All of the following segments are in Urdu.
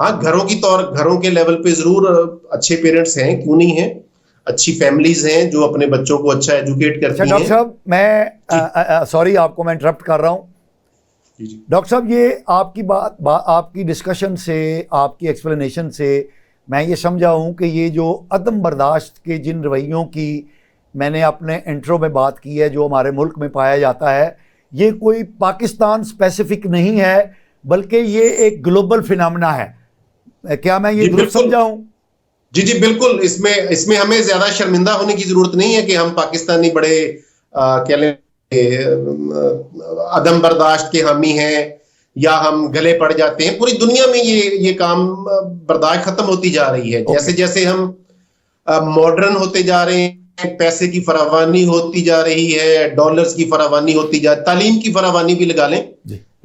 ہاں گھروں کے لیول پہ ضرور اچھے پیرنٹس ہیں، کیوں نہیں ہیں، اچھی فیملیز ہیں جو اپنے بچوں کو اچھا ایجوکیٹ کرتی ہیں. ڈاکٹر صاحب میں سوری آپ کو میں انٹرپٹ کر رہا ہوں. ڈاکٹر صاحب یہ آپ کی آپ کی ڈسکشن سے، آپ کی ایکسپلینیشن سے میں یہ سمجھا ہوں کہ یہ جو عدم برداشت کے جن رویوں کی میں نے اپنے انٹرو میں بات کی ہے جو ہمارے ملک میں پایا جاتا ہے، یہ کوئی پاکستان اسپیسیفک نہیں ہے بلکہ یہ ایک گلوبل فینامنا ہے. کیا میں یہ درست سمجھا ہوں؟ جی بالکل. اس میں ہمیں زیادہ شرمندہ ہونے کی ضرورت نہیں ہے کہ ہم پاکستانی بڑے کیا لیں عدم برداشت کے حامی ہیں یا ہم گلے پڑ جاتے ہیں. پوری دنیا میں یہ کام برداشت ختم ہوتی جا رہی ہے. جیسے جیسے ہم ماڈرن ہوتے جا رہے ہیں، پیسے کی فراوانی ہوتی جا رہی ہے، ڈالرز کی فراوانی ہوتی جا رہی ہے، تعلیم کی فراوانی بھی لگا لیں.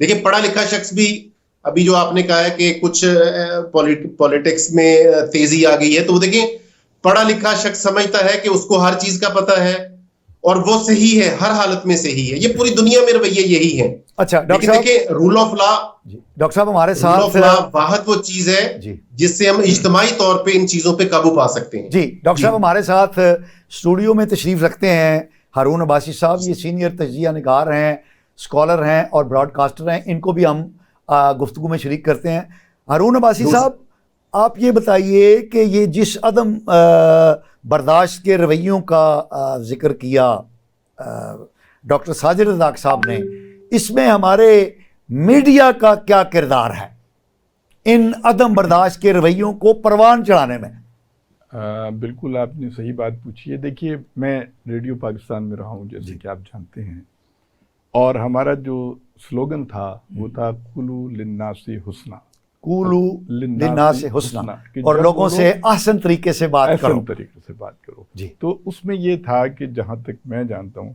دیکھیں پڑھا لکھا شخص بھی، ابھی جو آپ نے کہا ہے کہ کچھ پولیٹکس میں تیزی آ گئی ہے، تو وہ دیکھیں پڑھا لکھا شخص سمجھتا ہے کہ اس کو ہر چیز کا پتہ ہے اور وہ صحیح ہے، ہر حالت میں صحیح ہے. یہ پوری دنیا میں رویے یہی ہیں. اچھا ڈاکٹر صاحب، دیکھیں رول آف لا، ڈاکٹر صاحب ہمارے ساتھ رول آف لا واحد وہ چیز ہے جس سے ہم اجتماعی طور پہ ان چیزوں پہ قابو پا سکتے ہیں. جی ڈاکٹر صاحب ہمارے ساتھ اسٹوڈیو میں تشریف رکھتے ہیں ہارون عباسی صاحب. یہ سینئر تجزیہ نگار ہیں، اسکالر ہیں اور براڈ کاسٹر ہیں. ان کو بھی ہم گفتگو میں شریک کرتے ہیں. ہارون عباسی صاحب، آپ یہ بتائیے کہ یہ جس عدم برداشت کے رویوں کا ذکر کیا ڈاکٹر ساجد رزاق صاحب نے، اس میں ہمارے میڈیا کا کیا کردار ہے ان عدم برداشت کے رویوں کو پروان چڑھانے میں؟ بالکل آپ نے صحیح بات پوچھی ہے. دیکھیے میں ریڈیو پاکستان میں رہا ہوں جیسے کہ آپ جانتے ہیں، اور ہمارا جو سلوگن تھا وہ تھا قولوا للناس حسنا، قولوا للناس حسنا، اور لوگوں سے احسن طریقے سے بات کرو. احسن طریقے سے بات کرو. تو اس میں یہ تھا کہ جہاں تک میں جانتا ہوں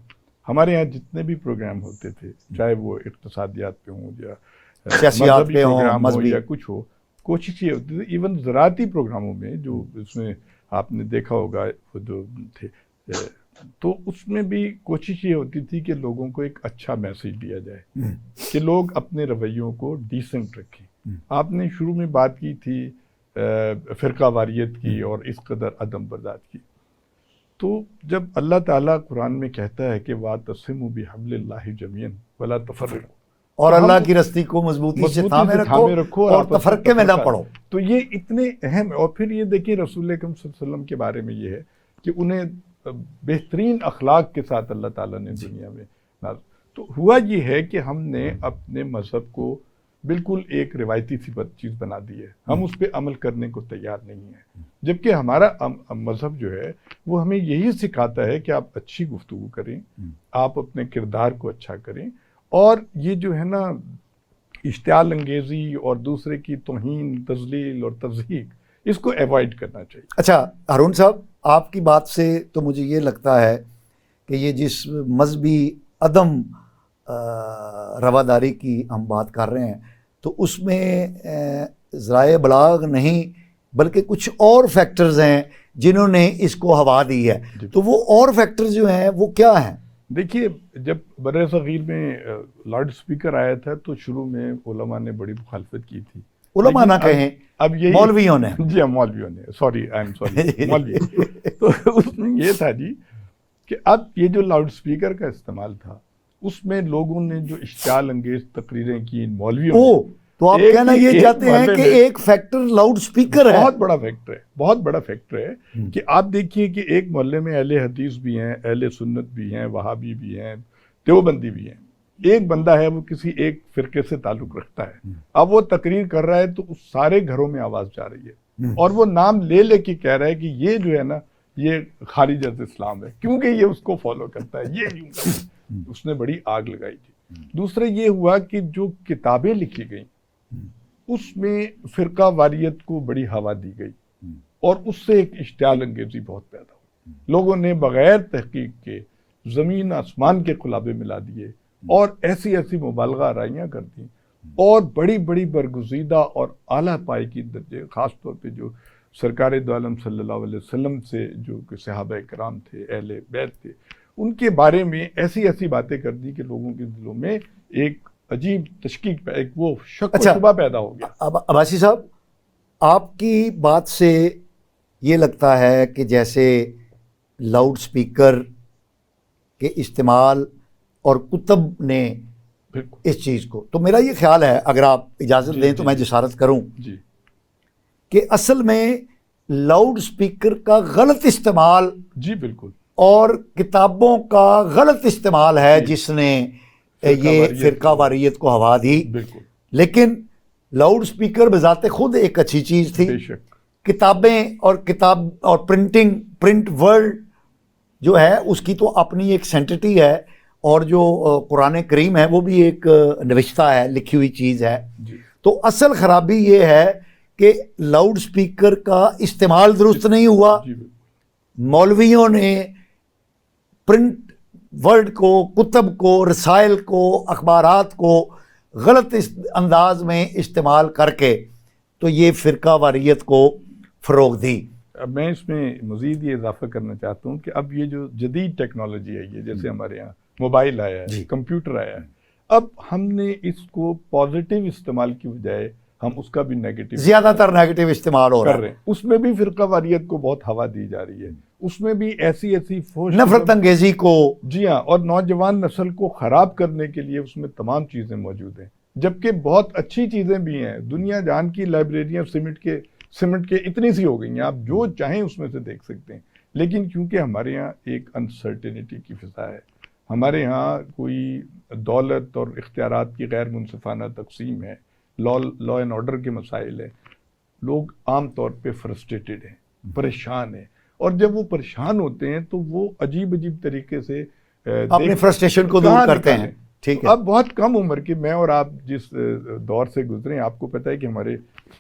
ہمارے یہاں جتنے بھی پروگرام ہوتے تھے، چاہے وہ اقتصادیات پہ ہوں یا سیاسیات پہ ہوں، مذہبی یا کچھ ہو، کوشش یہ ہوتی تھی. ایون زراعتی پروگراموں میں جو اس میں آپ نے دیکھا ہوگا وہ جو تھے، تو اس میں بھی کوشش یہ ہوتی تھی کہ لوگوں کو ایک اچھا میسج دیا جائے کہ لوگ اپنے رویوں کو ڈیسنٹ رکھیں. آپ نے شروع میں بات کی تھی فرقہ واریت کی اور اس قدر عدم برداشت کی. تو جب اللہ تعالیٰ قرآن میں کہتا ہے کہ وَاعْتَصِمُوا بِحَبْلِ اللَّهِ جَمِيعًا وَلَا تَفَرَّقُوا، اور اللہ کی رستی کو مضبوطی سے تھامے رکھو اور تفرقے میں نہ پڑو. تو یہ اتنے اہم. اور پھر یہ دیکھیں رسول اکرم صلی اللہ علیہ وسلم کے بارے میں یہ ہے کہ انہیں بہترین اخلاق کے ساتھ اللہ تعالیٰ نے دنیا میں تو ہوا یہ ہے کہ ہم نے اپنے مذہب کو بالکل ایک روایتی سی چیز بنا دی ہے. ہم اس پہ عمل کرنے کو تیار نہیں ہیں، جبکہ ہمارا مذہب جو ہے وہ ہمیں یہی سکھاتا ہے کہ آپ اچھی گفتگو کریں، آپ اپنے کردار کو اچھا کریں، اور یہ جو ہے نا اشتعال انگیزی اور دوسرے کی توہین، تذلیل اور تضحیک، اس کو ایوائڈ کرنا چاہیے. اچھا ہارون صاحب، آپ کی بات سے تو مجھے یہ لگتا ہے کہ یہ جس مذہبی عدم رواداری کی ہم بات کر رہے ہیں تو اس میں ذرائع ابلاغ نہیں بلکہ کچھ اور فیکٹرز ہیں جنہوں نے اس کو ہوا دی ہے. تو وہ اور فیکٹرز جو ہیں وہ کیا ہیں؟ دیکھیے جب بر صغیر میں لاؤڈ اسپیکر آیا تھا تو شروع میں علماء نے بڑی مخالفت کی تھی. علماء نہ کہیں، اب یہ مولویوں نے. جی ہاں مولویوں نے، سوری آئی ایم سوری، مولوی. تو اس میں یہ تھا جی کہ اب یہ جو لاؤڈ اسپیکر کا استعمال تھا اس میں لوگوں نے جو اشتعال انگیز تقریریں کی مولویوں نے. تو آپ کہنا یہ چاہتے ہیں کہ ایک فیکٹر لاؤڈ اسپیکر ہے؟ بہت بڑا فیکٹر ہے، بہت بڑا فیکٹر ہے کہ آپ دیکھیے کہ ایک محلے میں اہل حدیث بھی ہیں، اہل سنت بھی ہیں، وہابی بھی ہیں، دیوبندی بھی ہیں. ایک بندہ ہے وہ کسی ایک فرقے سے تعلق رکھتا ہے، اب وہ تقریر کر رہا ہے تو اس سارے گھروں میں آواز جا رہی ہے اور وہ نام لے لے کے کہہ رہا ہے کہ یہ جو ہے نا یہ خارج از اسلام ہے کیونکہ یہ اس کو فالو کرتا ہے. یہ اس نے بڑی آگ لگائی تھی. دوسرا یہ ہوا کہ جو کتابیں لکھی گئیں اس میں فرقہ واریت کو بڑی ہوا دی گئی اور اس سے ایک اشتعال انگیزی بہت پیدا ہوئی. لوگوں نے بغیر تحقیق کے زمین آسمان کے خلابے ملا دیے اور ایسی ایسی مبالغہ آرائیاں کر دیں اور بڑی بڑی برگزیدہ اور اعلیٰ پائے کی درجے، خاص طور پہ جو سرکار دو عالم صلی اللہ علیہ وسلم سے جو کہ صحابہ کرام تھے، اہل بیت تھے، ان کے بارے میں ایسی ایسی باتیں کر دی کہ لوگوں کے دلوں میں ایک عجیب تشکیک پہ ایک وہ شک و شبہ پیدا ہو گیا. عباسی صاحب، آپ کی بات سے یہ لگتا ہے کہ جیسے لاؤڈ سپیکر کے استعمال اور کتب نے اس چیز کو، تو میرا یہ خیال ہے، اگر آپ اجازت دیں تو میں جسارت کروں کہ اصل میں لاؤڈ سپیکر کا غلط استعمال بالکل اور کتابوں کا غلط استعمال ہے جس نے یہ فرقہ واریت کو ہوا دی. لیکن لاؤڈ سپیکر بذات خود ایک اچھی چیز تھی. کتابیں اور پرنٹ ورلڈ جو ہے اس کی تو اپنی ایک سینٹٹی ہے، اور جو قرآن کریم ہے وہ بھی ایک نوشتہ ہے، لکھی ہوئی چیز ہے. تو اصل خرابی یہ ہے کہ لاؤڈ سپیکر کا استعمال درست نہیں ہوا. مولویوں نے پرنٹ ورڈ کو، کتب کو، رسائل کو، اخبارات کو غلط انداز میں استعمال کر کے تو یہ فرقہ واریت کو فروغ دی. اب میں اس میں مزید یہ اضافہ کرنا چاہتا ہوں کہ اب یہ جو جدید ٹیکنالوجی ہے، جیسے ہمارے یہاں موبائل آیا ہے، کمپیوٹر آیا ہے، اب ہم نے اس کو پازیٹیو استعمال کی بجائے ہم اس کا بھی نیگیٹو، زیادہ تر نیگیٹو استعمال ہو رہا ہے. اس میں بھی فرقہ واریت کو بہت ہوا دی جا رہی ہے، اس میں بھی ایسی نفرت انگیزی کو، جی ہاں، اور نوجوان نسل کو خراب کرنے کے لیے اس میں تمام چیزیں موجود ہیں، جبکہ بہت اچھی چیزیں بھی ہیں. دنیا جہان کی لائبریریاں سیمنٹ کے اتنی سی ہو گئی ہیں، آپ جو چاہیں اس میں سے دیکھ سکتے ہیں. لیکن کیونکہ ہمارے یہاں ایک انسرٹینٹی کی فضا ہے، ہمارے ہاں کوئی دولت اور اختیارات کی غیر منصفانہ تقسیم ہے، لا اینڈ آرڈر کے مسائل ہیں، لوگ عام طور پہ فرسٹریٹڈ ہیں، پریشان ہیں، اور جب وہ پریشان ہوتے ہیں تو وہ عجیب طریقے سے اپنے فرسٹریشن کو دور کرتے ہیں. ٹھیک ہے، اب بہت کم عمر کے، میں اور آپ جس دور سے گزرے ہیں، آپ کو پتہ ہے کہ ہمارے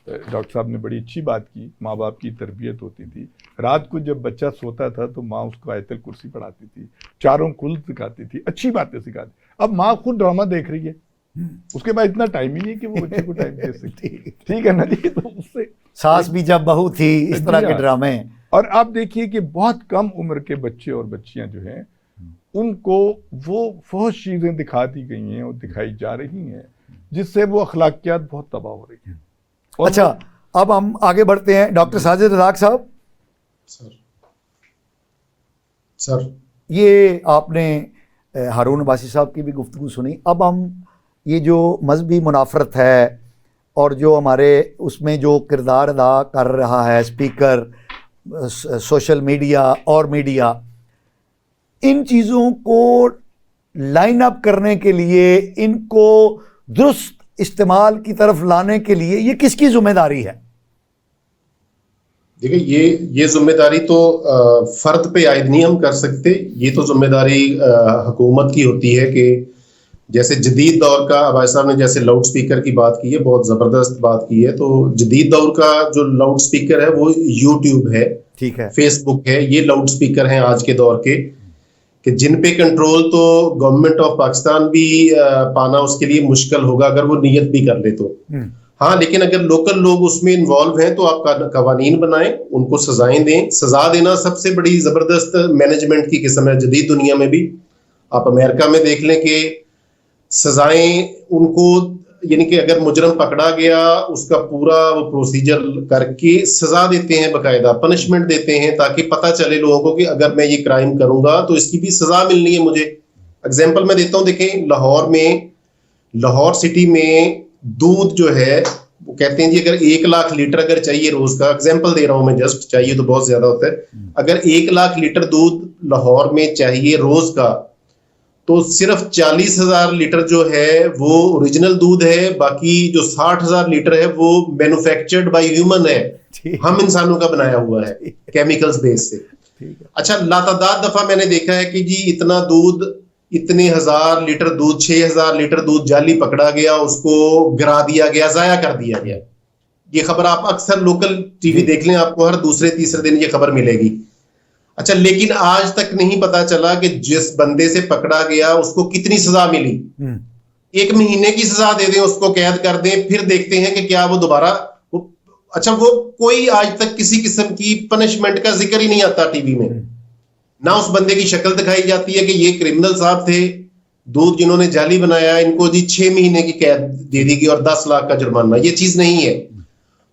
ڈاکٹر صاحب نے بڑی اچھی بات کی، ماں باپ کی تربیت ہوتی تھی. رات کو جب بچہ سوتا تھا تو ماں اس کو آیت الکرسی پڑھاتی تھی، چاروں کل سکھاتی تھی، اچھی باتیں سکھاتی. اب ماں خود ڈرامہ دیکھ رہی ہے، اس کے بعد اتنا ٹائم ہی نہیں کہ وہ بچے کو ٹائم دے سکتی. ٹھیک ہے نا جی، تو اس سے ساس بھی جب بہو تھی، اس طرح کے ڈرامے. اور آپ دیکھیے کہ بہت کم عمر کے بچے اور بچیاں جو ہیں ان کو وہ فحش چیزیں دکھا دی گئی ہیں اور دکھائی جا رہی ہیں، جس سے وہ اخلاقیات بہت تباہ ہو رہی ہیں. اچھا، اب ہم آگے بڑھتے ہیں. ڈاکٹر ساجد رزاق صاحب، سر یہ آپ نے ہارون عباسی صاحب کی بھی گفتگو سنی. اب ہم یہ جو مذہبی منافرت ہے اور جو ہمارے اس میں جو کردار ادا کر رہا ہے اسپیکر، سوشل میڈیا اور میڈیا، ان چیزوں کو لائن اپ کرنے کے لیے، ان کو درست استعمال کی طرف لانے کے لیے یہ کس کی ذمہ داری ہے؟ دیکھیں، یہ ذمہ داری تو فرد پہ عائد نہیں ہم کر سکتے. یہ تو ذمہ داری حکومت کی ہوتی ہے کہ جیسے جدید دور کا، عباس صاحب نے جیسے لاؤڈ سپیکر کی بات کی ہے، بہت زبردست بات کی ہے. تو جدید دور کا جو لاؤڈ سپیکر ہے وہ یوٹیوب ہے، ٹھیک ہے، فیس بک ہے. یہ لاؤڈ سپیکر ہیں آج کے دور کے، کہ جن پہ کنٹرول تو گورنمنٹ آف پاکستان بھی پانا اس کے لیے مشکل ہوگا اگر وہ نیت بھی کر لے تو. ہاں، لیکن اگر لوکل لوگ اس میں انوالو ہیں تو آپ قوانین بنائیں، ان کو سزائیں دیں. سزا دینا سب سے بڑی زبردست مینجمنٹ کی قسم ہے جدید دنیا میں بھی. آپ امریکہ میں دیکھ لیں کہ سزائیں ان کو، یعنی کہ اگر مجرم پکڑا گیا اس کا پورا وہ پروسیجر کر کے سزا دیتے ہیں، باقاعدہ پنشمنٹ دیتے ہیں، تاکہ پتہ چلے لوگوں کو کہ اگر میں یہ کرائم کروں گا تو اس کی بھی سزا ملنی ہے مجھے. اگزامپل میں دیتا ہوں، دیکھیں لاہور سٹی میں دودھ جو ہے وہ کہتے ہیں جی اگر 1 لاکھ لیٹر اگر چاہیے روز کا، اگزامپل دے رہا ہوں میں، جسٹ چاہیے تو بہت زیادہ ہوتا ہے، اگر 1 لاکھ لیٹر دودھ لاہور میں چاہیے روز کا، تو صرف 40,000 لیٹر جو ہے وہ اوریجنل دودھ ہے، باقی جو 60,000 لیٹر ہے وہ مینوفیکچرڈ بائی ہیومن ہے، ہم انسانوں کا بنایا ہوا ہے کیمیکلز بیس سے. اچھا، لاتعداد دفعہ میں نے دیکھا ہے کہ جی اتنا دودھ، اتنے 1000 لیٹر دودھ، 6000 لیٹر دودھ جعلی پکڑا گیا، اس کو گرا دیا گیا، ضائع کر دیا گیا. یہ خبر آپ اکثر لوکل ٹی وی دیکھ لیں، آپ کو ہر دوسرے تیسرے دن یہ خبر ملے گی. اچھا، لیکن آج تک نہیں پتا چلا کہ جس بندے سے پکڑا گیا اس کو کتنی سزا ملی. 1 مہینے کی سزا دے دیں، اس کو قید کر دیں، پھر دیکھتے ہیں کہ کیا وہ دوبارہ، اچھا وہ کوئی آج تک کسی قسم کی پنشمنٹ کا ذکر ہی نہیں آتا ٹی وی میں. نہ اس بندے کی شکل دکھائی جاتی ہے کہ یہ کرمنل صاحب تھے، دودھ جنہوں نے جعلی بنایا، ان کو جی 6 مہینے کی قید دے دی گئی اور 10 لاکھ کا جرمانہ. یہ چیز نہیں ہے.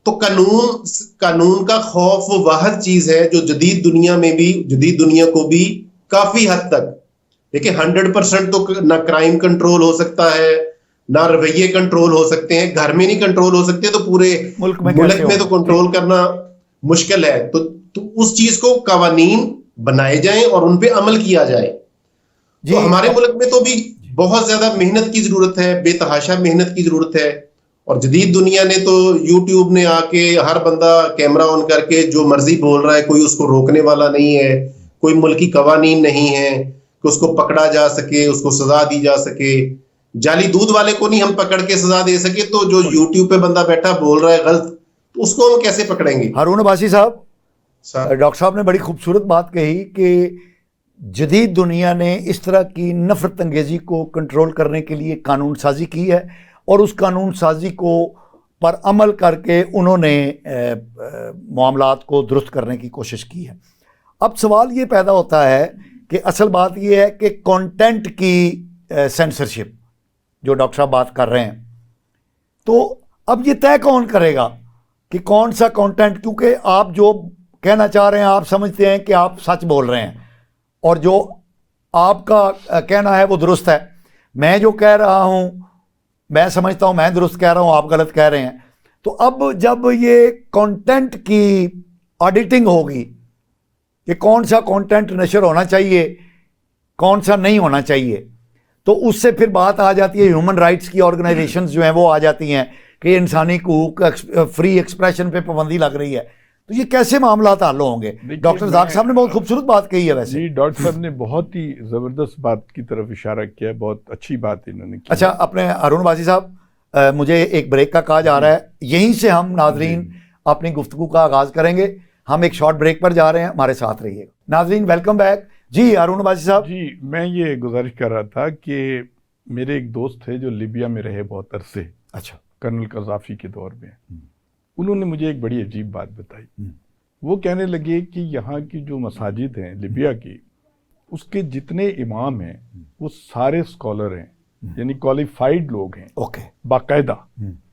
تو قانون کا خوف وہ واحد چیز ہے جو جدید دنیا کو بھی کافی حد تک، دیکھیں 100% تو نہ کرائم کنٹرول ہو سکتا ہے، نہ رویے کنٹرول ہو سکتے ہیں، گھر میں نہیں کنٹرول ہو سکتے تو پورے ملک میں تو کنٹرول کرنا مشکل ہے. تو اس چیز کو قوانین بنائے جائیں اور ان پہ عمل کیا جائے. تو ہمارے ملک میں تو بھی بہت زیادہ محنت کی ضرورت ہے، بے تحاشا محنت کی ضرورت ہے. اور جدید دنیا نے تو یوٹیوب نے آ کے ہر بندہ کیمرہ آن کر کے جو مرضی بول رہا ہے، کوئی اس کو روکنے والا نہیں ہے، کوئی ملکی قوانین نہیں ہے کہ اس کو پکڑا جا سکے، اس کو سزا دی جا سکے. جعلی دودھ والے کو نہیں ہم پکڑ کے سزا دے سکے، تو جو یوٹیوب پہ بندہ بیٹھا بول رہا ہے غلط، تو اس کو ہم کیسے پکڑیں گے؟ ہارون عباسی صاحب، ڈاکٹر صاحب نے بڑی خوبصورت بات کہی کہ جدید دنیا نے اس طرح کی نفرت انگیزی کو کنٹرول کرنے کے لیے قانون سازی کی ہے، اور اس قانون سازی کو پر عمل کر کے انہوں نے معاملات کو درست کرنے کی کوشش کی ہے. اب سوال یہ پیدا ہوتا ہے کہ اصل بات یہ ہے کہ کانٹینٹ کی سینسرشپ جو ڈاکٹر صاحب بات کر رہے ہیں، تو اب یہ طے کون کرے گا کہ کون سا کانٹینٹ، کیونکہ آپ جو کہنا چاہ رہے ہیں آپ سمجھتے ہیں کہ آپ سچ بول رہے ہیں اور جو آپ کا کہنا ہے وہ درست ہے، میں جو کہہ رہا ہوں میں سمجھتا ہوں میں درست کہہ رہا ہوں، آپ غلط کہہ رہے ہیں. تو اب جب یہ کانٹینٹ کی آڈیٹنگ ہوگی کہ کون سا کانٹینٹ نشر ہونا چاہیے کون سا نہیں ہونا چاہیے، تو اس سے پھر بات آ جاتی ہے ہیومن رائٹس کی آرگنائزیشنز جو ہیں وہ آ جاتی ہیں کہ انسانی حقوق فری ایکسپریشن پہ پابندی لگ رہی ہے. تو یہ کیسے معاملات حل ہوں گے؟ ڈاکٹر ذاک صاحب نے بہت خوبصورت بات کہی ہے. ویسے جی ڈاکٹر صاحب نے بہت ہی زبردست بات کی طرف اشارہ کیا ہے، بہت اچھی بات انہوں نے کی. اچھا، اپنے ہارون عباسی صاحب، مجھے ایک بریک کا کہا جا رہا ہے، یہیں سے ہم ناظرین اپنی گفتگو کا آغاز کریں گے. ہم ایک شارٹ بریک پر جا رہے ہیں، ہمارے ساتھ رہیے. ناظرین ویلکم بیک. جی ہارون عباسی صاحب. جی میں یہ گزارش کر رہا تھا کہ میرے ایک دوست تھے جو لیبیا میں رہے بہت عرصے، اچھا، کرنل قذافی کے دور میں. انہوں نے مجھے ایک بڑی عجیب بات بتائی. وہ کہنے لگے کہ یہاں کی جو مساجد ہیں لیبیا کی، اس کے جتنے امام ہیں وہ سارے اسکالر ہیں، یعنی کوالیفائیڈ لوگ ہیں، باقاعدہ.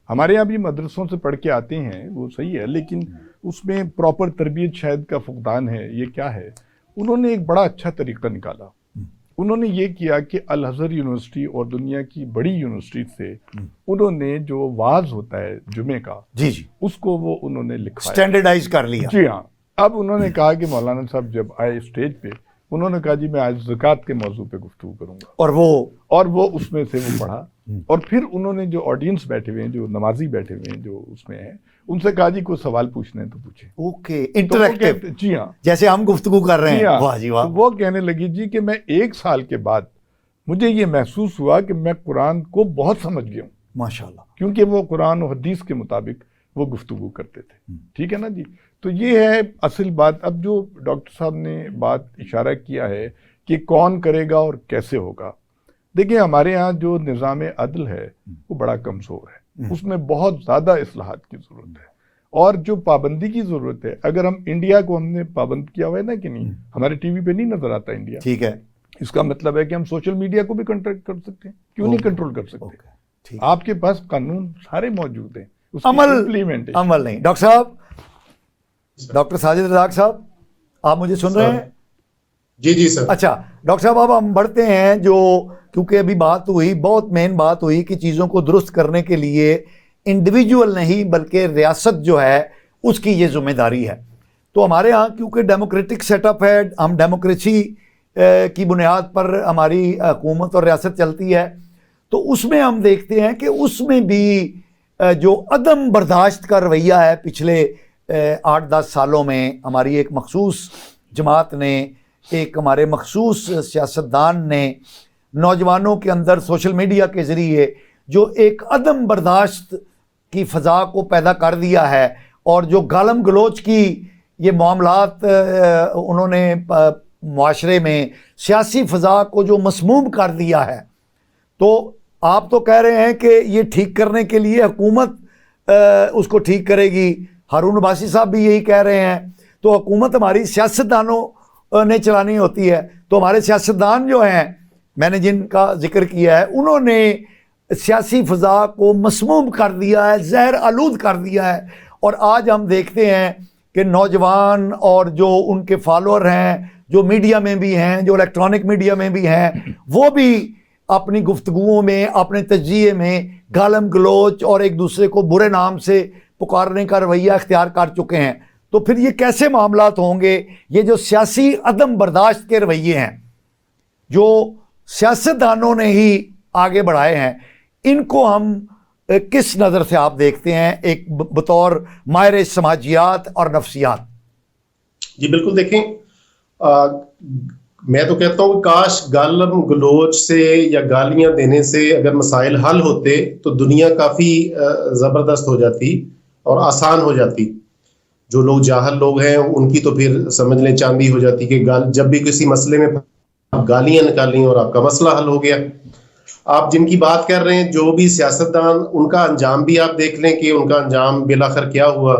ہمارے یہاں بھی مدرسوں سے پڑھ کے آتے ہیں، وہ صحیح ہے، لیکن اس میں پراپر تربیت شاید کا فقدان ہے، یہ کیا ہے. انہوں نے ایک بڑا اچھا طریقہ نکالا. انہوں نے یہ کیا کہ الازہر یونیورسٹی اور دنیا کی بڑی یونیورسٹی سے انہوں نے جو واعظ ہوتا ہے جمعے کا، جی اس کو وہ انہوں نے لکھا، اسٹینڈرڈائز کر لیا. جی ہاں. اب انہوں نے کہا کہ مولانا صاحب جب آئے اسٹیج پہ، انہوں نے کہا جی میں آج زکوٰۃ کے موضوع پہ گفتگو کروں گا، اور وہ اس میں سے وہ پڑھا. اور پھر انہوں نے جو آڈینس بیٹھے ہوئے ہیں، جو نمازی بیٹھے ہوئے ہیں جو اس میں ہیں، ان سے کہا جی کوئی سوال پوچھنا ہے تو پوچھیں. Okay, interactive. جی ہاں، جیسے ہم گفتگو کر رہے ہیں. واہ جی واہ. وہ کہنے لگی جی کہ میں 1 سال کے بعد مجھے یہ محسوس ہوا کہ میں قرآن کو بہت سمجھ گیا ہوں، ماشاءاللہ، کیونکہ وہ قرآن و حدیث کے مطابق وہ گفتگو کرتے تھے. ٹھیک ہے نا جی. تو یہ ہے اصل بات. اب جو ڈاکٹر صاحب نے بات اشارہ کیا ہے کہ کون کرے گا اور کیسے ہوگا، دیکھیں ہمارے ہاں جو نظام عدل ہے وہ بڑا کمزور ہے، اس میں بہت زیادہ اصلاحات کی ضرورت ہے، اور جو پابندی کی ضرورت ہے. اگر ہم انڈیا کو ہم نے پابند کیا ہوا ہے نا کہ نہیں، ہمارے ٹی وی پہ نہیں نظر آتا انڈیا، ٹھیک ہے، اس کا مطلب ہے کہ ہم سوشل میڈیا کو بھی کنٹرول کر سکتے ہیں. کیوں نہیں کنٹرول کر سکتے؟ آپ کے پاس قانون سارے موجود ہیں، عمل نہیں. ڈاکٹر صاحب، ڈاکٹر ساجد رزاق صاحب، آپ مجھے سن رہے ہیں؟ جی جی سر. اچھا ڈاکٹر صاحب، اب ہم بڑھتے ہیں، جو کیونکہ ابھی بات ہوئی، بہت مین بات ہوئی کہ چیزوں کو درست کرنے کے لیے انڈیویجول نہیں بلکہ ریاست جو ہے اس کی یہ ذمہ داری ہے. تو ہمارے ہاں کیونکہ ڈیموکریٹک سیٹ اپ ہے، ہم ڈیموکریسی کی بنیاد پر ہماری حکومت اور ریاست چلتی ہے، تو اس میں ہم دیکھتے ہیں کہ اس میں بھی جو عدم برداشت کا رویہ ہے پچھلے 8-10 سالوں میں، ہماری ایک مخصوص جماعت نے، ایک ہمارے مخصوص سیاستدان نے نوجوانوں کے اندر سوشل میڈیا کے ذریعے جو ایک عدم برداشت کی فضا کو پیدا کر دیا ہے، اور جو گالم گلوچ کی یہ معاملات انہوں نے معاشرے میں سیاسی فضا کو جو مسموم کر دیا ہے. تو آپ تو کہہ رہے ہیں کہ یہ ٹھیک کرنے کے لیے حکومت اس کو ٹھیک کرے گی، ہارون عباسی صاحب بھی یہی کہہ رہے ہیں. تو حکومت ہماری سیاستدانوں نے چلانی ہوتی ہے. تو ہمارے سیاستدان جو ہیں، میں نے جن کا ذکر کیا ہے، انہوں نے سیاسی فضا کو مسموم کر دیا ہے، زہر آلود کر دیا ہے، اور آج ہم دیکھتے ہیں کہ نوجوان اور جو ان کے فالوور ہیں، جو میڈیا میں بھی ہیں، جو الیکٹرانک میڈیا میں بھی ہیں، وہ بھی اپنی گفتگوؤں میں، اپنے تجزیے میں گالم گلوچ اور ایک دوسرے کو برے نام سے پکارنے کا رویہ اختیار کر چکے ہیں. تو پھر یہ کیسے معاملات ہوں گے؟ یہ جو سیاسی عدم برداشت کے رویے ہیں جو سیاستدانوں نے ہی آگے بڑھائے ہیں، ان کو ہم کس نظر سے آپ دیکھتے ہیں ایک بطور ماہر سماجیات اور نفسیات؟ جی بالکل، دیکھیں میں تو کہتا ہوں کہ کاش گالم گلوچ سے یا گالیاں دینے سے اگر مسائل حل ہوتے تو دنیا کافی زبردست ہو جاتی اور آسان ہو جاتی. جو لوگ جاہل لوگ ہیں ان کی تو پھر سمجھ لیں چاندی ہو جاتی کہ جب بھی کسی مسئلے میں آپ گالیاں نکالیں اور آپ کا مسئلہ حل ہو گیا. آپ جن کی بات کر رہے ہیں جو بھی سیاستدان، ان کا انجام بھی آپ دیکھ لیں کہ ان کا انجام بالآخر کیا ہوا.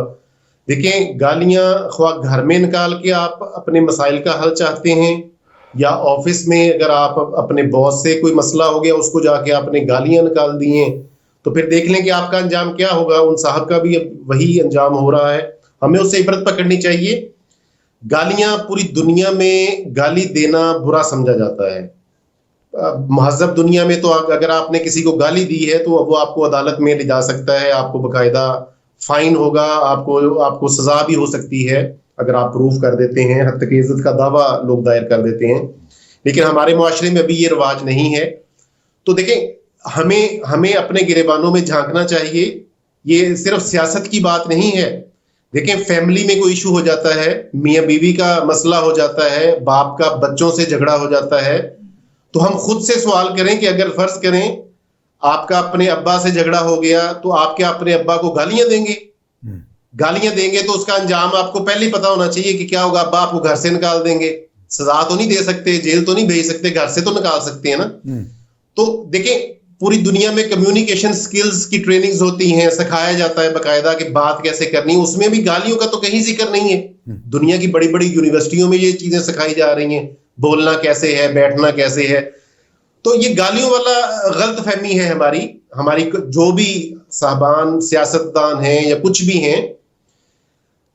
دیکھیں گالیاں خواہ گھر میں نکال کے آپ اپنے مسائل کا حل چاہتے ہیں، یا آفس میں اگر آپ اپنے باس سے کوئی مسئلہ ہو گیا اس کو جا کے آپ نے گالیاں نکال دی ہیں، تو پھر دیکھ لیں کہ آپ کا انجام کیا ہوگا. ان صاحب کا بھی وہی انجام ہو رہا ہے. ہمیں اس سے عبرت پکڑنی چاہیے. گالیاں پوری دنیا میں گالی دینا برا سمجھا جاتا ہے. مہذب دنیا میں تو اگر آپ نے کسی کو گالی دی ہے تو وہ آپ کو عدالت میں لے جا سکتا ہے، آپ کو باقاعدہ فائن ہوگا، آپ کو سزا بھی ہو سکتی ہے اگر آپ پروف کر دیتے ہیں. حتی کہ عزت کا دعویٰ لوگ دائر کر دیتے ہیں. لیکن ہمارے معاشرے میں ابھی یہ رواج نہیں ہے. تو دیکھیں ہمیں اپنے گریبانوں میں جھانکنا چاہیے. یہ صرف سیاست کی بات نہیں ہے. دیکھیں فیملی میں کوئی ایشو ہو جاتا ہے، میاں بیوی کا مسئلہ ہو جاتا ہے، باپ کا بچوں سے جھگڑا ہو جاتا ہے، تو ہم خود سے سوال کریں کہ اگر فرض کریں آپ کا اپنے ابا سے جھگڑا ہو گیا تو آپ کیا اپنے ابا کو گالیاں دیں گے؟ گالیاں دیں گے تو اس کا انجام آپ کو پہلے ہی پتا ہونا چاہیے کہ کیا ہوگا. ابا آپ کو گھر سے نکال دیں گے. سزا تو نہیں دے سکتے، جیل تو نہیں بھیج سکتے، گھر سے تو نکال سکتے ہیں نا. تو دیکھیں پوری دنیا میں کمیونیکیشن سکلز کی ٹریننگز ہوتی ہیں، سکھایا جاتا ہے باقاعدہ کہ بات کیسے کرنی. اس میں بھی گالیوں کا تو کہیں ذکر نہیں ہے. دنیا کی بڑی بڑی یونیورسٹیوں میں یہ چیزیں سکھائی جا رہی ہیں، بولنا کیسے ہے، بیٹھنا کیسے ہے. تو یہ گالیوں والا غلط فہمی ہے ہماری جو بھی صاحبان سیاستدان ہیں یا کچھ بھی ہیں.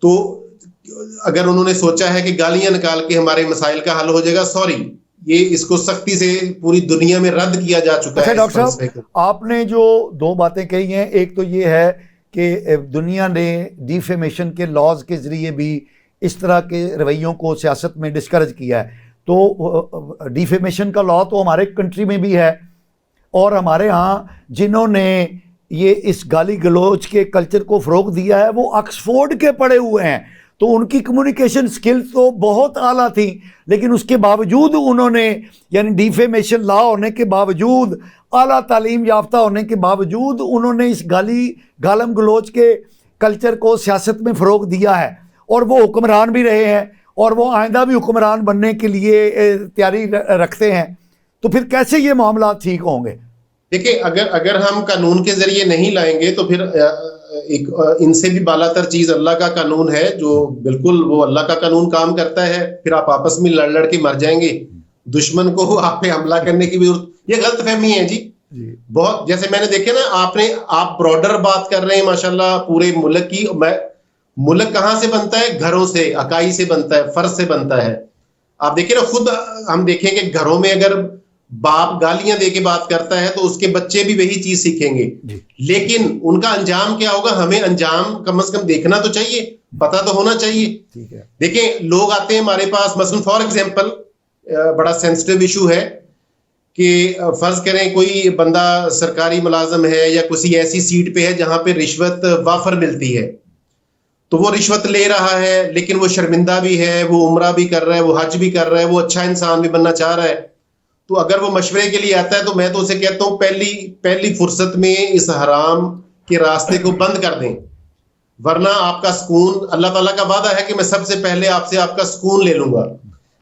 تو اگر انہوں نے سوچا ہے کہ گالیاں نکال کے ہمارے مسائل کا حل ہو جائے گا، سوری، یہ اس کو سختی سے پوری دنیا میں رد کیا جا چکا ہے. ڈاکٹر صاحب آپ نے جو دو باتیں کہی ہیں، ایک تو یہ ہے کہ دنیا نے ڈیفیمیشن کے لاز کے ذریعے بھی اس طرح کے رویوں کو سیاست میں ڈسکریج کیا ہے. تو ڈیفیمیشن کا لا تو ہمارے کنٹری میں بھی ہے، اور ہمارے ہاں جنہوں نے یہ اس گالی گلوچ کے کلچر کو فروغ دیا ہے وہ آکسفورڈ کے پڑھے ہوئے ہیں. تو ان کی کمیونیکیشن سکلز تو بہت اعلیٰ تھیں، لیکن اس کے باوجود انہوں نے، یعنی ڈیفیمیشن لا ہونے کے باوجود، اعلیٰ تعلیم یافتہ ہونے کے باوجود، انہوں نے اس گالم گلوچ کے کلچر کو سیاست میں فروغ دیا ہے، اور وہ حکمران بھی رہے ہیں، اور وہ آئندہ بھی حکمران بننے کے لیے تیاری رکھتے ہیں. تو پھر کیسے یہ معاملات ٹھیک ہوں گے؟ دیکھیں اگر ہم قانون کے ذریعے نہیں لائیں گے تو پھر ایک ان سے بھی بالا تر چیز اللہ کا قانون ہے، جو بالکل وہ اللہ کا قانون کام کرتا ہے. پھر آپ آپس میں لڑ کے مر جائیں گے، دشمن کو آپ پہ حملہ کرنے کی بھی ضرورت. یہ غلط فہمی ہے جی بہت. جیسے میں نے دیکھے نا، آپ براڈر بات کر رہے ہیں ماشاءاللہ پورے ملک کی. ملک کہاں سے بنتا ہے؟ گھروں سے، اکائی سے بنتا ہے، فرض سے بنتا ہے. آپ دیکھیں نا، خود ہم دیکھیں کہ گھروں میں اگر باپ گالیاں دے کے بات کرتا ہے تو اس کے بچے بھی وہی چیز سیکھیں گے. لیکن ان کا انجام کیا ہوگا؟ ہمیں انجام کم از کم دیکھنا تو چاہیے، پتہ تو ہونا چاہیے. دیکھیں لوگ آتے ہیں ہمارے پاس، مثلا فار ایگزامپل بڑا سینسٹیو ایشو ہے کہ فرض کریں کوئی بندہ سرکاری ملازم ہے یا کسی ایسی سیٹ پہ ہے جہاں پہ رشوت وافر ملتی ہے، تو وہ رشوت لے رہا ہے، لیکن وہ شرمندہ بھی ہے، وہ عمرہ بھی کر رہا ہے، وہ حج بھی کر رہا ہے، وہ اچھا انسان بھی بننا چاہ رہا ہے. تو اگر وہ مشورے کے لیے آتا ہے تو میں تو اسے کہتا ہوں پہلی فرصت میں اس حرام کے راستے کو بند کر دیں، ورنہ آپ کا سکون، اللہ تعالیٰ کا وعدہ ہے کہ میں سب سے پہلے آپ سے آپ کا سکون لے لوں گا.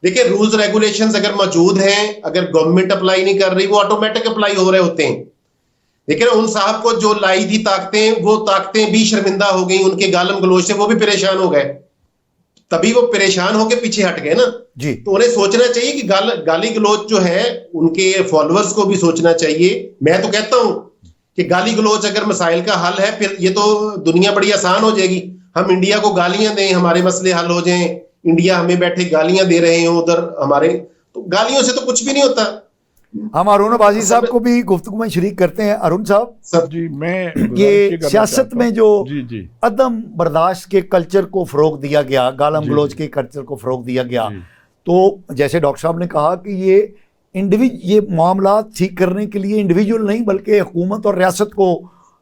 دیکھیں رولز ریگولیشنز اگر موجود ہیں، اگر گورنمنٹ اپلائی نہیں کر رہی، وہ آٹومیٹک اپلائی ہو رہے ہوتے ہیں. لیکن ان صاحب کو جو لائی تھی طاقتیں، وہ طاقتیں بھی شرمندہ ہو گئی ان کے گالم گلوچ سے، وہ بھی پریشان ہو گئے. تبھی وہ پریشان ہو کے پیچھے ہٹ گئے نا جی. تو انہیں سوچنا چاہیے کہ گالی گلوچ جو ہے ان کے فالوورز کو بھی سوچنا چاہیے. میں تو کہتا ہوں کہ گالی گلوچ اگر مسائل کا حل ہے، پھر یہ تو دنیا بڑی آسان ہو جائے گی. ہم انڈیا کو گالیاں دیں ہمارے مسئلے حل ہو جائیں, انڈیا ہمیں بیٹھے گالیاں دے رہے ہوں ادھر ہمارے, تو گالیوں سے تو کچھ بھی نہیں ہوتا. ہم ارون عباسی صاحب کو بھی گفتگو میں شریک کرتے ہیں. ارون صاحب, جی میں یہ سیاست میں جو جی عدم برداشت کے کلچر کو فروغ دیا گیا, گالم گلوچ کے کلچر کو فروغ دیا گیا, تو جیسے ڈاکٹر صاحب نے کہا کہ یہ معاملات ٹھیک کرنے کے لیے انڈیویجول نہیں بلکہ حکومت اور ریاست کو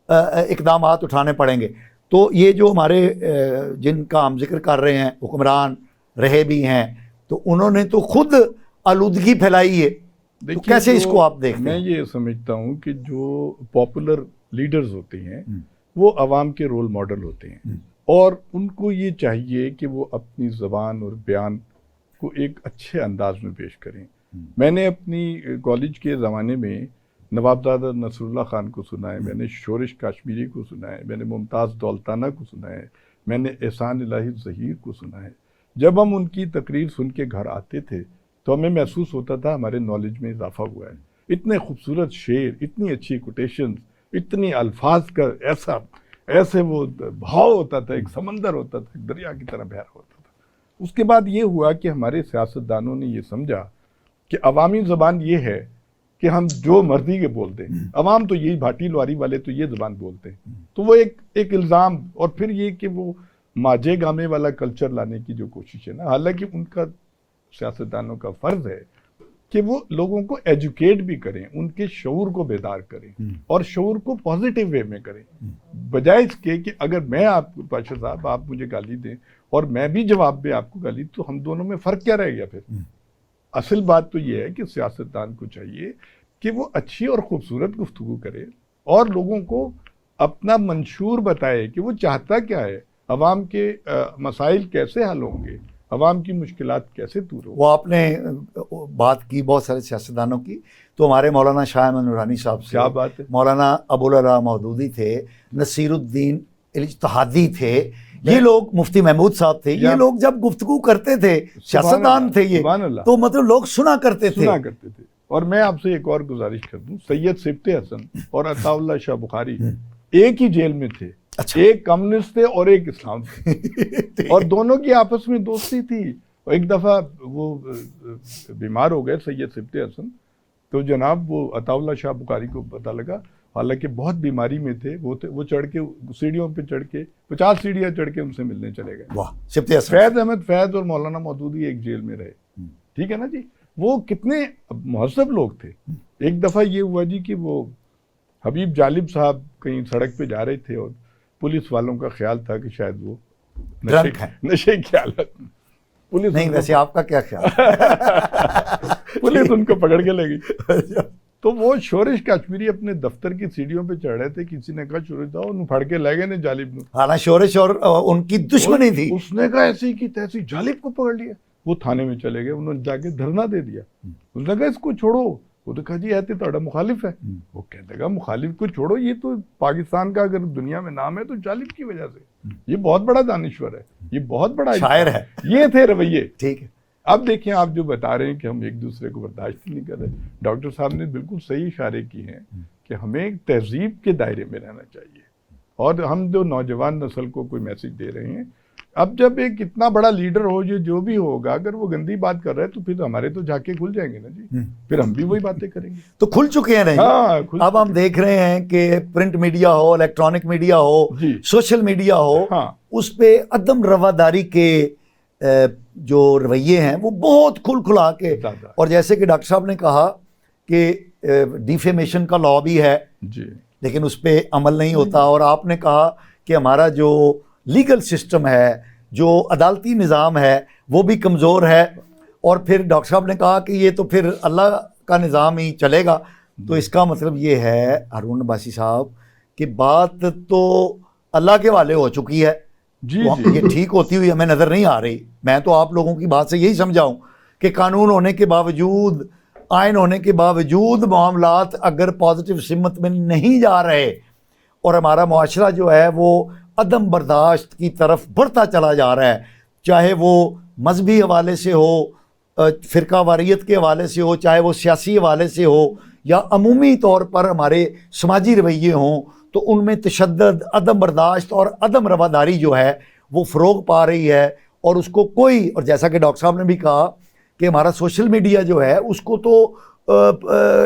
اقدامات اٹھانے پڑیں گے. تو یہ جو ہمارے جن کا ہم ذکر کر رہے ہیں حکمران رہے بھی ہیں, تو انہوں نے تو خود آلودگی پھیلائی ہے, تو کیسے اس کو آپ دیکھتے ہیں؟ میں یہ سمجھتا ہوں کہ جو پاپولر لیڈرز ہوتے ہیں وہ عوام کے رول ماڈل ہوتے ہیں, اور ان کو یہ چاہیے کہ وہ اپنی زبان اور بیان کو ایک اچھے انداز میں پیش کریں. میں نے اپنی کالج کے زمانے میں نوابزادہ نصر اللہ خان کو سنا ہے, میں نے شورش کاشمیری کو سنا ہے, میں نے ممتاز دولتانہ کو سنا ہے, میں نے احسان الہی ظہیر کو سنا ہے. جب ہم ان کی تقریر سن کے گھر آتے تھے تو ہمیں محسوس ہوتا تھا ہمارے نالج میں اضافہ ہوا ہے. اتنے خوبصورت شعر, اتنی اچھی کوٹیشنز, اتنی الفاظ کا ایسے وہ بہاؤ ہوتا تھا, ایک سمندر ہوتا تھا, ایک دریا کی طرح بہہ رہا ہوتا تھا. اس کے بعد یہ ہوا کہ ہمارے سیاستدانوں نے یہ سمجھا کہ عوامی زبان یہ ہے کہ ہم جو مرضی کے بولتے ہیں, عوام تو یہی بھاٹی لواری والے تو یہ زبان بولتے ہیں, تو وہ ایک الزام, اور پھر یہ کہ وہ ماجے گامے والا کلچر لانے کی جو کوشش ہے نا, حالانکہ ان کا سیاستدانوں کا فرض ہے کہ وہ لوگوں کو ایجوکیٹ بھی کریں, ان کے شعور کو بیدار کریں, اور شعور کو پازیٹیو وے میں کریں, بجائے اس کے کہ اگر میں آپ کو پاشا صاحب آپ مجھے گالی دیں اور میں بھی جواب میں آپ کو گالی, تو ہم دونوں میں فرق کیا رہ گیا پھر؟ اصل بات تو یہ ہے کہ سیاستدان کو چاہیے کہ وہ اچھی اور خوبصورت گفتگو کرے اور لوگوں کو اپنا منشور بتائے کہ وہ چاہتا کیا ہے, عوام کے مسائل کیسے حل ہوں گے, عوام کی مشکلات کیسے دور ہوں. وہ آپ نے بات کی بہت سارے سیاستدانوں کی, تو ہمارے مولانا شاہ احمد نورانی صاحب سے, کیا بات ہے, مولانا ابوالعلا مودودی تھے, نصیر الدین الاجتہادی تھے, یہ لوگ مفتی محمود صاحب تھے, یہ لوگ جب گفتگو کرتے تھے, سیاستدان تھے یہ, تو مطلب لوگ سنا کرتے تھے. اور میں آپ سے ایک اور گزارش کر دوں, سید سبط حسن اور عطا اللہ شاہ بخاری ایک ہی جیل میں تھے, ایک کمیونسٹ تھے اور ایک اسلام تھے, اور دونوں کی آپس میں دوستی تھی. ایک دفعہ وہ بیمار ہو گئے سید سبط حسن, تو جناب وہ عطا اللہ شاہ بخاری کو پتہ لگا, حالانکہ بہت بیماری میں تھے, وہ چڑھ کے سیڑھیوں پہ چڑھ کے 50 سیڑھیاں چڑھ کے ان سے ملنے چلے گئے. واہ, سبط حسن. فیض احمد فیض اور مولانا مودودی ایک جیل میں رہے, ٹھیک ہے نا جی. وہ کتنے مہذب لوگ تھے. ایک دفعہ یہ ہوا جی کہ وہ حبیب جالب صاحب کہیں سڑک پہ جا رہے تھے, اور پولیس والوں کا خیال تھا کہ شاید وہ نشے کی حالت, پولیس نہیں, ویسے آپ کا کیا خیال؟ پولیس ان کو پکڑ کے لے گئی. تو وہ شورش کاشمیری اپنے دفتر کی سیڑھیوں پہ چڑھ رہے تھے, کسی نے کہا شورش صاحب انہوں پھڑ کے لے گئے نے جالب نے. حالانکہ شورش اور ان کی دشمنی تھی. اس نے کہا ایسی کی تیسی جالب کو پکڑ لیا. وہ تھانے میں چلے گئے, انہوں نے جا کے دھرنا دے دیا. انہوں نے کہا اس کو چھوڑو. وہ تو کہا جی ایتے تو مخالف ہے. وہ کہتے گا مخالف کو چھوڑو, یہ تو پاکستان کا اگر دنیا میں نام ہے تو جالب کی وجہ سے. یہ بہت بڑا دانشور ہے, یہ بہت بڑا شاعر ہے. یہ تھے رویے. ٹھیک ہے. اب دیکھیں آپ جو بتا رہے ہیں کہ ہم ایک دوسرے کو برداشت نہیں کر رہے, ڈاکٹر صاحب نے بالکل صحیح اشارے کی ہیں کہ ہمیں ایک تہذیب کے دائرے میں رہنا چاہیے. اور ہم جو نوجوان نسل کو کوئی میسج دے رہے ہیں, اب جب ایک اتنا بڑا لیڈر ہو جو بھی ہوگا, اگر وہ گندی بات کر رہا ہے تو پھر ہمارے تو جھانکے کھل جائیں گے نا جی, پھر ہم بھی وہی باتیں کریں گے. تو کھل چکے ہیں. نہیں, اب ہم دیکھ رہے ہیں کہ پرنٹ میڈیا ہو, الیکٹرانک میڈیا ہو, سوشل میڈیا ہو, اس پہ عدم رواداری کے جو رویے ہیں وہ بہت کھل کھلا کے, اور جیسے کہ ڈاکٹر صاحب نے کہا کہ ڈیفیمیشن کا لا بھی ہے لیکن اس پہ عمل نہیں ہوتا, اور آپ نے کہا کہ ہمارا جو لیگل سسٹم ہے, جو عدالتی نظام ہے, وہ بھی کمزور ہے, اور پھر ڈاکٹر صاحب نے کہا کہ یہ تو پھر اللہ کا نظام ہی چلے گا. تو اس کا مطلب یہ ہے ارون عباسی صاحب کہ بات تو اللہ کے حوالے ہو چکی ہے, یہ ٹھیک ہوتی ہوئی ہمیں نظر نہیں آ رہی. میں تو آپ لوگوں کی بات سے یہی سمجھاؤں کہ قانون ہونے کے باوجود, آئین ہونے کے باوجود معاملات اگر پازیٹیو سمت میں نہیں جا رہے, اور ہمارا معاشرہ جو ہے وہ عدم برداشت کی طرف بڑھتا چلا جا رہا ہے, چاہے وہ مذہبی حوالے سے ہو, فرقہ واریت کے حوالے سے ہو, چاہے وہ سیاسی حوالے سے ہو, یا عمومی طور پر ہمارے سماجی رویے ہوں, تو ان میں تشدد, عدم برداشت اور عدم رواداری جو ہے وہ فروغ پا رہی ہے اور اس کو کوئی, اور جیسا کہ ڈاکٹر صاحب نے بھی کہا کہ ہمارا سوشل میڈیا جو ہے اس کو تو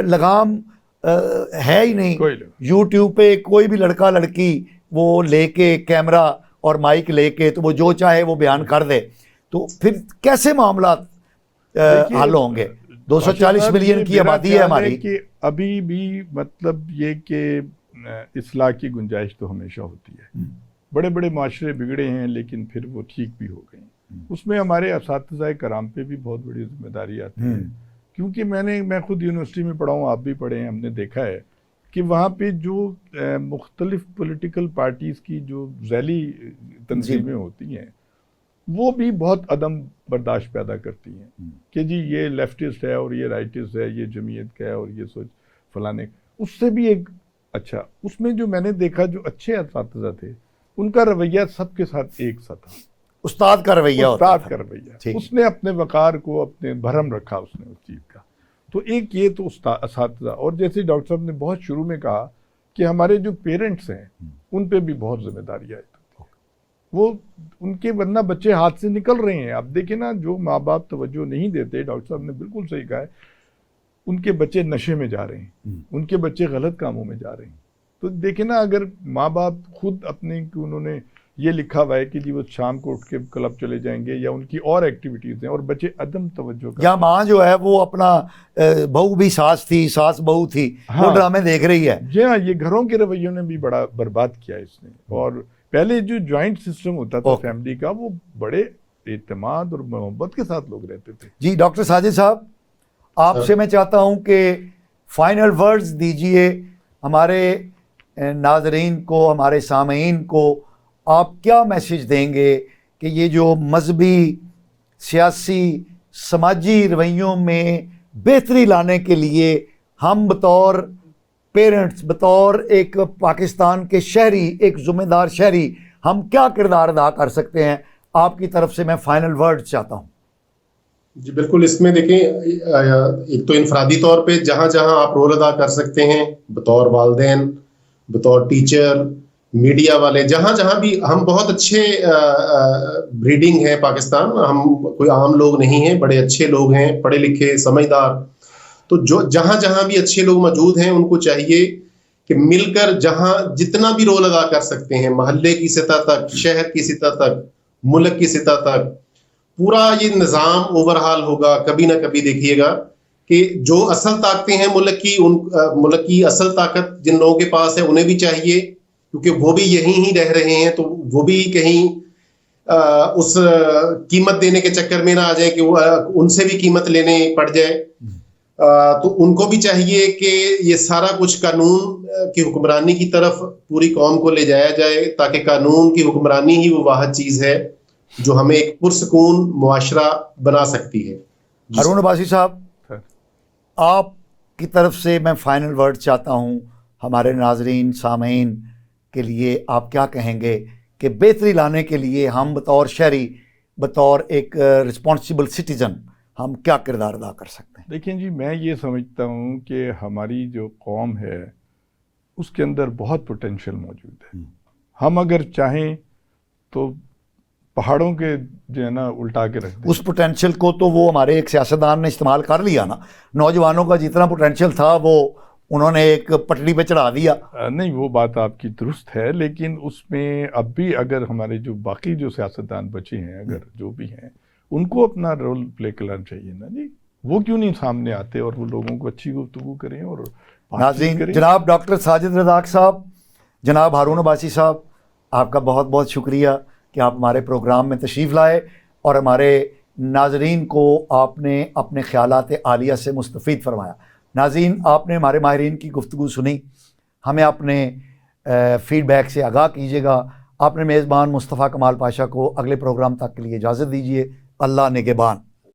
لگام ہے ہی نہیں. یوٹیوب پہ کوئی بھی لڑکا لڑکی وہ لے کے کیمرہ اور مائک لے کے تو وہ جو چاہے وہ بیان کر دے, تو پھر کیسے معاملات حل ہوں گے؟ 240 ملین کی آبادی ہے ہماری. کہ ابھی بھی مطلب یہ کہ اصلاح کی گنجائش تو ہمیشہ ہوتی ہے. بڑے بڑے معاشرے بگڑے ہیں لیکن پھر وہ ٹھیک بھی ہو گئے ہیں. اس میں ہمارے اساتذہ کرام پہ بھی بہت بڑی ذمہ داری آتی ہے, کیونکہ میں خود یونیورسٹی میں پڑھا ہوں, آپ بھی پڑھے ہیں, ہم نے دیکھا ہے کہ وہاں پہ جو مختلف پولیٹیکل پارٹیز کی جو ذیلی تنظیمیں ہوتی ہیں وہ بھی بہت عدم برداشت پیدا کرتی ہیں کہ جی یہ لیفٹسٹ ہے اور یہ رائٹسٹ ہے, یہ جمعیت کا ہے اور یہ سوچ فلانے. اس سے بھی ایک اچھا, اس میں جو میں نے دیکھا جو اچھے اساتذہ تھے ان کا رویہ سب کے ساتھ ایک سا تھا. استاد کا رویہ اس نے اپنے وقار کو اپنے بھرم رکھا اس نے اس چیز کا. تو ایک یہ تو اساتذہ, اور جیسے ڈاکٹر صاحب نے بہت شروع میں کہا کہ ہمارے جو پیرنٹس ہیں ان پہ بھی بہت ذمہ داری آئی. وہ ان کے ورنہ بچے ہاتھ سے نکل رہے ہیں. آپ دیکھیں نا, جو ماں باپ توجہ نہیں دیتے, ڈاکٹر صاحب نے بالکل صحیح کہا ہے, ان کے بچے نشے میں جا رہے ہیں, ان کے بچے غلط کاموں میں جا رہے ہیں. تو دیکھیں نا, اگر ماں باپ خود اپنے کہ انہوں نے یہ لکھا ہوا ہے کہ جی وہ شام کو اٹھ کے کلب چلے جائیں گے یا ان کی اور ایکٹیویٹیز ہیں, اور بچے عدم توجہ یا ماں جو ہے وہ اپنا بہو بھی ساس تھی, ساس بہو تھی, وہ ڈرامے دیکھ رہی ہے. جی ہاں, یہ گھروں کے رویوں نے بھی بڑا برباد کیا اس نے. اور پہلے جو جوائنٹ سسٹم ہوتا تھا فیملی کا, وہ بڑے اعتماد اور محبت کے ساتھ لوگ رہتے تھے. جی ڈاکٹر ساجد صاحب, آپ سے میں چاہتا ہوں کہ فائنل ورڈز دیجئے ہمارے ناظرین کو, ہمارے سامعین کو. آپ کیا میسیج دیں گے کہ یہ جو مذہبی, سیاسی, سماجی رویوں میں بہتری لانے کے لیے ہم بطور پیرنٹس, بطور ایک پاکستان کے شہری, ایک ذمہ دار شہری, ہم کیا کردار ادا کر سکتے ہیں؟ آپ کی طرف سے میں فائنل ورڈ چاہتا ہوں. جی بالکل, اس میں دیکھیں, ایک تو انفرادی طور پہ جہاں جہاں آپ رول ادا کر سکتے ہیں بطور والدین, بطور ٹیچر, میڈیا والے, جہاں جہاں بھی ہم بہت اچھے بریڈنگ ہے پاکستان, ہم کوئی عام لوگ نہیں ہیں, بڑے اچھے لوگ ہیں, پڑھے لکھے, سمجھدار. تو جو جہاں جہاں بھی اچھے لوگ موجود ہیں ان کو چاہیے کہ مل کر جہاں جتنا بھی رول ادا کر سکتے ہیں, محلے کی سطح تک, شہر کی سطح تک, ملک کی سطح تک, پورا یہ نظام اوور ہال ہوگا. کبھی نہ کبھی دیکھیے گا کہ جو اصل طاقتیں ہیں ملک کی, ملک کی اصل طاقت جن لوگوں کے پاس ہے انہیں بھی چاہیے, کیونکہ وہ بھی یہیں ہی رہ رہے ہیں, تو وہ بھی کہیں اس قیمت دینے کے چکر میں نہ آ جائیں کہ وہ ان سے بھی قیمت لینے پڑ جائے. تو ان کو بھی چاہیے کہ یہ سارا کچھ قانون کی حکمرانی کی طرف پوری قوم کو لے جایا جائے, تاکہ قانون کی حکمرانی ہی وہ واحد چیز ہے جو ہمیں ایک پرسکون معاشرہ بنا سکتی ہے. ہارون عباسی صاحب, آپ کی طرف سے میں فائنل ورڈ چاہتا ہوں ہمارے ناظرین, سامعین کے لیے. آپ کیا کہیں گے کہ بہتری لانے کے لیے ہم بطور شہری, بطور ایک رسپانسیبل سٹیزن, ہم کیا کردار ادا کر سکتے ہیں؟ دیکھیں جی, میں یہ سمجھتا ہوں کہ ہماری جو قوم ہے اس کے اندر بہت پوٹینشیل موجود ہے. ہم اگر چاہیں تو پہاڑوں کے جو ہے نا الٹا کے رکھ دیں. اس پوٹینشیل کو تو وہ ہمارے ایک سیاستدان نے استعمال کر لیا نا, نوجوانوں کا جتنا پوٹینشیل تھا وہ انہوں نے ایک پٹڑی پہ چڑھا دیا. نہیں, وہ بات آپ کی درست ہے, لیکن اس میں اب بھی اگر ہمارے جو باقی جو سیاستدان بچے ہیں, اگر جو بھی ہیں, ان کو اپنا رول پلے کرنا چاہیے نا جی. وہ کیوں نہیں سامنے آتے اور وہ لوگوں کو اچھی گفتگو کریں اور ناظرین, جناب ڈاکٹر ساجد رزاق صاحب, جناب ہارون عباسی صاحب, آپ کا بہت بہت شکریہ کہ آپ ہمارے پروگرام میں تشریف لائے اور ہمارے ناظرین کو آپ نے اپنے خیالات عالیہ سے مستفید فرمایا. ناظرین, آپ نے ہمارے ماہرین کی گفتگو سنی, ہمیں اپنے فیڈ بیک سے آگاہ کیجیے گا. آپ نے میزبان مصطفیٰ کمال پاشا کو اگلے پروگرام تک کے لیے اجازت دیجیے. اللہ نگہبان.